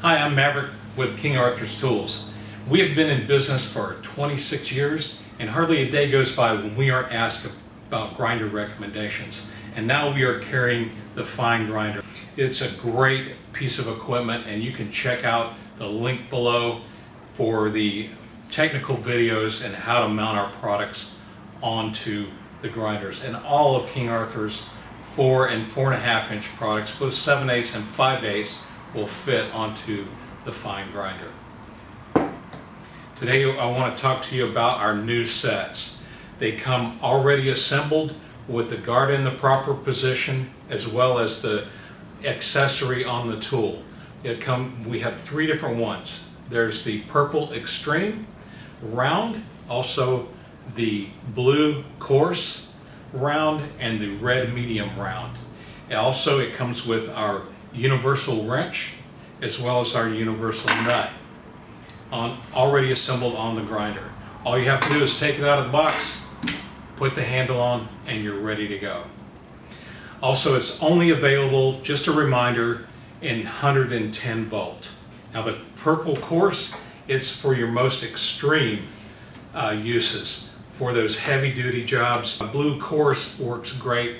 Hi, I'm Maverick with King Arthur's Tools. We have been in business for 26 years, and hardly a day goes by when we aren't asked about grinder recommendations. And now we are carrying the Fein grinder. It's a great piece of equipment, and you can check out the link below for the technical videos and how to mount our products onto the grinders. And all of King Arthur's 4 and 4.5 inch products, both 7/8 and 5/8, will fit onto the Fein grinder. Today I want to talk to you about our new sets. They come already assembled with the guard in the proper position as well as the accessory on the tool. We have 3 different ones. There's the purple extreme round, also the blue coarse round, and the red medium round. Also, it comes with our universal wrench as well as our universal nut already assembled on the grinder. All you have to do is take it out of the box, put the handle on, and you're ready to go. Also, it's only available, just a reminder, in 110 volt. Now the purple coarse, it's for your most extreme uses, for those heavy duty jobs. Blue coarse works great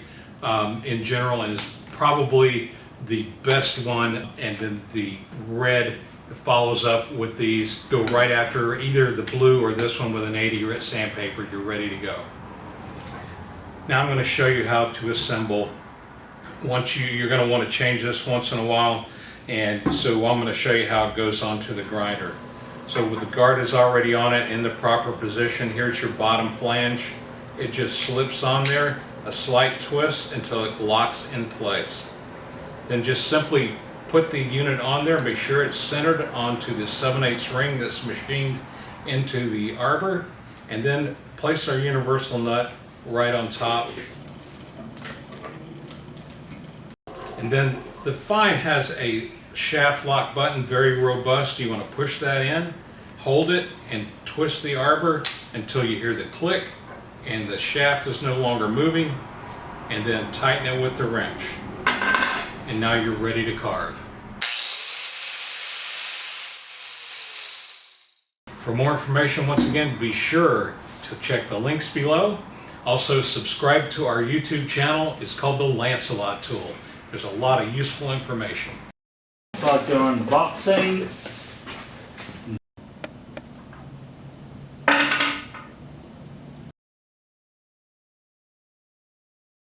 in general and is probably the best one, and then the red follows up with these. Go right after either the blue or this one with an 80 grit sandpaper. You're ready to go. Now I'm going to show you how to assemble. You're going to want to change this once in a while, and so I'm going to show you how it goes onto the grinder. So with the guard is already on it in the proper position, here's your bottom flange. It just slips on there, a slight twist until it locks in place. Then just simply put the unit on there, make sure it's centered onto the 7/8 ring that's machined into the arbor, and then place our universal nut right on top. And then the Fein has a shaft lock button, very robust. You want to push that in, hold it, and twist the arbor until you hear the click and the shaft is no longer moving, and then tighten it with the wrench. And now you're ready to carve. For more information, once again, be sure to check the links below. Also, subscribe to our YouTube channel. It's called the Lancelot Tool. There's a lot of useful information. About doing the box setting.